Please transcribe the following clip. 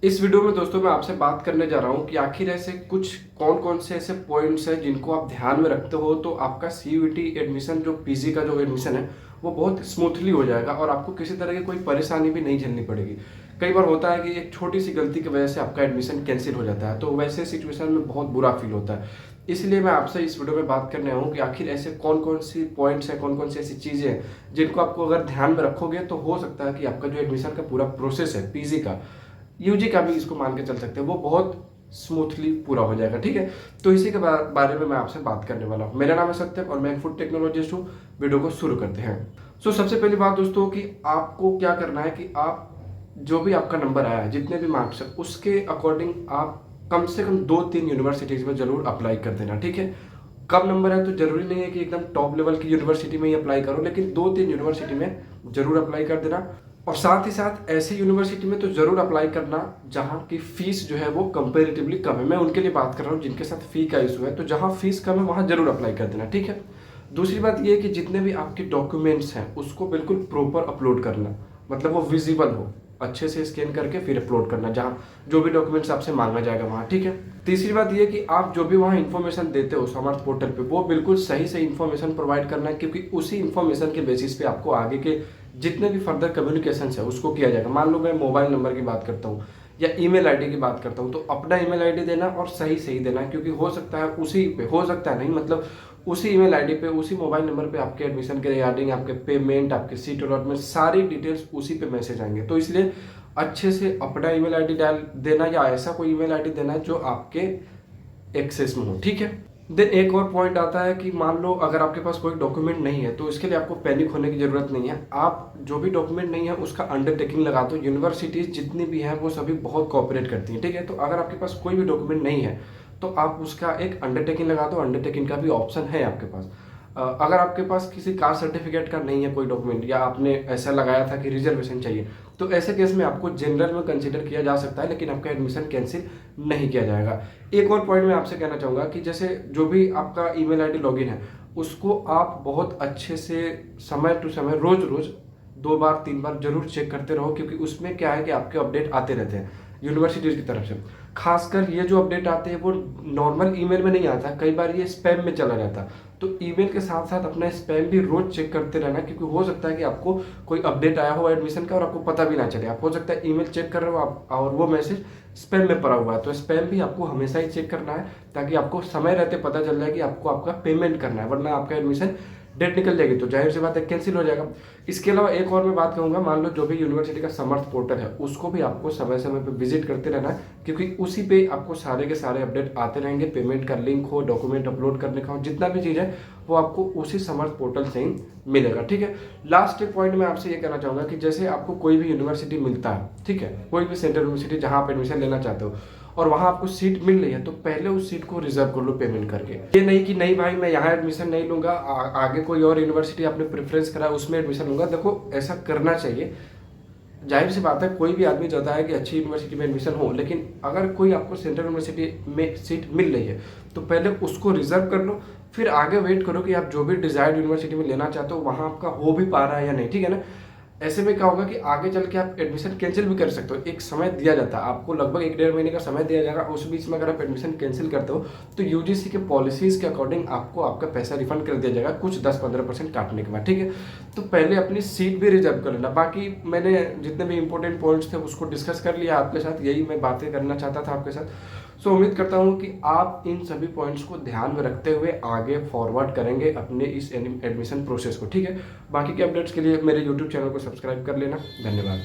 इस वीडियो में दोस्तों मैं आपसे बात करने जा रहा हूँ कि आखिर ऐसे कुछ कौन कौन से ऐसे पॉइंट्स हैं जिनको आप ध्यान में रखते हो तो आपका सीयूईटी एडमिशन जो पीजी का जो एडमिशन है वो बहुत स्मूथली हो जाएगा और आपको किसी तरह की कोई परेशानी भी नहीं झेलनी पड़ेगी। कई बार होता है कि एक छोटी सी गलती की वजह से आपका एडमिशन कैंसिल हो जाता है, तो वैसे सिचुएशन में बहुत बुरा फील होता है। इसलिए मैं आपसे इस वीडियो में बात करने आया हूँ कि आखिर ऐसे कौन कौन सी पॉइंट्स हैं, कौन कौन सी ऐसी चीज़ें हैं जिनको आपको अगर ध्यान में रखोगे तो हो सकता है कि आपका जो एडमिशन का पूरा प्रोसेस है पीजी का, यूजी का भी इसको मान के चल सकते हैं, वो बहुत स्मूथली पूरा हो जाएगा। ठीक है, तो इसी के बारे में मैं आपसे बात करने वाला हूँ। मेरा नाम है सत्यम और मैं एक फूड टेक्नोलॉजिस्ट हूँ। वीडियो को शुरू करते हैं। सबसे पहली बात दोस्तों कि आपको क्या करना है कि आप जो भी आपका नंबर आया है, जितने भी मार्क्स है, उसके अकॉर्डिंग आप कम से कम 2-3 यूनिवर्सिटीज में जरूर अप्लाई कर देना। ठीक है, कम नंबर है तो जरूरी नहीं है कि एकदम टॉप लेवल की यूनिवर्सिटी में ही अप्लाई करो, लेकिन 2-3 यूनिवर्सिटी में जरूर अप्लाई कर देना। और साथ ही साथ ऐसी यूनिवर्सिटी में तो जरूर अप्लाई करना जहाँ की फीस जो है वो कंपेरेटिवली कम है। मैं उनके लिए बात कर रहा हूँ जिनके साथ फी का इशू है, तो जहाँ फीस कम है वहाँ जरूर अप्लाई कर देना। ठीक है, दूसरी बात ये है कि जितने भी आपके डॉक्यूमेंट्स हैं उसको बिल्कुल प्रॉपर अपलोड करना, मतलब वो विजिबल हो, अच्छे से स्कैन करके फिर अपलोड करना जहाँ जो भी डॉक्यूमेंट्स आपसे मांगा जाएगा वहाँ। ठीक है, तीसरी बात ये कि आप जो भी वहाँ इन्फॉर्मेशन देते हो समर्थ पोर्टल पे, वो बिल्कुल सही से इन्फॉर्मेशन प्रोवाइड करना है, क्योंकि उसी इन्फॉर्मेशन के बेसिस पे आपको आगे के जितने भी फर्दर कम्युनिकेशन है उसको किया जाएगा। मान लो मैं मोबाइल नंबर की बात करता हूँ या ईमेल आईडी की बात करता हूँ, तो अपना ईमेल आईडी देना और सही सही देना है, क्योंकि हो सकता है उसी पे, हो सकता है नहीं मतलब उसी ईमेल आईडी पे, उसी मोबाइल नंबर पे आपके एडमिशन के रिगार्डिंग, आपके पेमेंट, आपके सीट अलॉटमेंट, सारी डिटेल्स उसी पे मैसेज आएंगे। तो इसलिए अच्छे से अपना ईमेल आईडी डाल देना या ऐसा कोई ईमेल आईडी देना है जो आपके एक्सेस में हो। ठीक है, देन एक और पॉइंट आता है कि मान लो अगर आपके पास कोई डॉक्यूमेंट नहीं है तो इसके लिए आपको पैनिक होने की जरूरत नहीं है। आप जो भी डॉक्यूमेंट नहीं है उसका अंडरटेकिंग लगा दो। यूनिवर्सिटीज जितनी भी हैं वो सभी बहुत कोऑपरेट करती हैं। ठीक है, तो अगर आपके पास कोई भी डॉक्यूमेंट नहीं है तो आप उसका एक अंडरटेकिंग लगा दो। अंडरटेकिंग का भी ऑप्शन है आपके पास। अगर आपके पास किसी कास्ट सर्टिफिकेट का नहीं है कोई डॉक्यूमेंट, या आपने ऐसा लगाया था कि रिजर्वेशन चाहिए, तो ऐसे केस में आपको जनरल में कंसीडर किया जा सकता है, लेकिन आपका एडमिशन कैंसिल नहीं किया जाएगा। एक और पॉइंट मैं आपसे कहना चाहूँगा कि जैसे जो भी आपका ईमेल आईडी लॉगिन है उसको आप बहुत अच्छे से समय टू समय, रोज रोज 2 बार 3 बार जरूर चेक करते रहो, क्योंकि उसमें क्या है कि आपके अपडेट आते रहते हैं यूनिवर्सिटीज की तरफ से। खासकर ये जो अपडेट आते हैं वो नॉर्मल ईमेल में नहीं आता, कई बार ये स्पैम में चला जाता। तो ईमेल के साथ साथ अपना स्पैम भी रोज चेक करते रहना, क्योंकि हो सकता है कि आपको कोई अपडेट आया हो एडमिशन का और आपको पता भी ना चले। आप हो सकता है ईमेल चेक कर रहे हो आप और वो मैसेज स्पैम में पड़ा हुआ है, तो स्पैम भी आपको हमेशा ही चेक करना है, ताकि आपको समय रहते पता चल जाए कि आपको आपका पेमेंट करना है, वरना आपका एडमिशन डेट निकल जाएगी तो जाहिर सी बात है कैंसिल हो जाएगा। इसके अलावा एक और मैं बात कहूँगा, मान लो जो भी यूनिवर्सिटी का समर्थ पोर्टल है उसको भी आपको समय समय पर विजिट करते रहना है, क्योंकि उसी पे आपको सारे के सारे अपडेट आते रहेंगे। पेमेंट का लिंक हो, डॉक्यूमेंट अपलोड करने का हो, जितना भी चीज़ है वो आपको उसी समर्थ पोर्टल से ही मिलेगा। ठीक है, लास्ट पॉइंट मैं आपसे ये कहना चाहूँगा कि जैसे आपको कोई भी यूनिवर्सिटी मिलता है, ठीक है, कोई भी सेंट्रल यूनिवर्सिटी जहाँ आप एडमिशन लेना चाहते हो और वहाँ आपको सीट मिल रही है, तो पहले उस सीट को रिजर्व कर लो पेमेंट करके। ये नहीं कि नहीं भाई मैं यहाँ एडमिशन नहीं लूंगा, आगे कोई और यूनिवर्सिटी आपने प्रेफरेंस करा उसमें एडमिशन लूंगा। देखो ऐसा करना चाहिए, जाहिर सी बात है कोई भी आदमी चाहता है कि अच्छी यूनिवर्सिटी में एडमिशन हो, लेकिन अगर कोई आपको सेंट्रल यूनिवर्सिटी में सीट मिल रही है तो पहले उसको रिजर्व कर लो, फिर आगे वेट करो कि आप जो भी डिजायर्ड यूनिवर्सिटी में लेना चाहते हो वहाँ आपका हो भी पा रहा है या नहीं। ठीक है ना, ऐसे में क्या होगा कि आगे चल के आप एडमिशन कैंसिल भी कर सकते हो। एक समय दिया जाता है आपको, लगभग 1-1.5 महीने का समय दिया जाएगा। उस बीच में अगर आप एडमिशन कैंसिल करते हो तो यूजीसी के पॉलिसीज के अकॉर्डिंग आपको आपका पैसा रिफंड कर दिया जाएगा, कुछ 10-15% काटने के बाद। ठीक है, तो पहले अपनी सीट भी रिजर्व कर लेना। बाकी मैंने जितने भी इंपॉर्टेंट पॉइंट्स थे उसको डिस्कस कर लिया आपके साथ, यही मैं बातें करना चाहता था आपके साथ। उम्मीद करता हूँ कि आप इन सभी पॉइंट्स को ध्यान में रखते हुए आगे फॉरवर्ड करेंगे अपने इस एडमिशन प्रोसेस को। ठीक है, बाकी के अपडेट्स के लिए मेरे यूट्यूब चैनल को सब्सक्राइब कर लेना। धन्यवाद।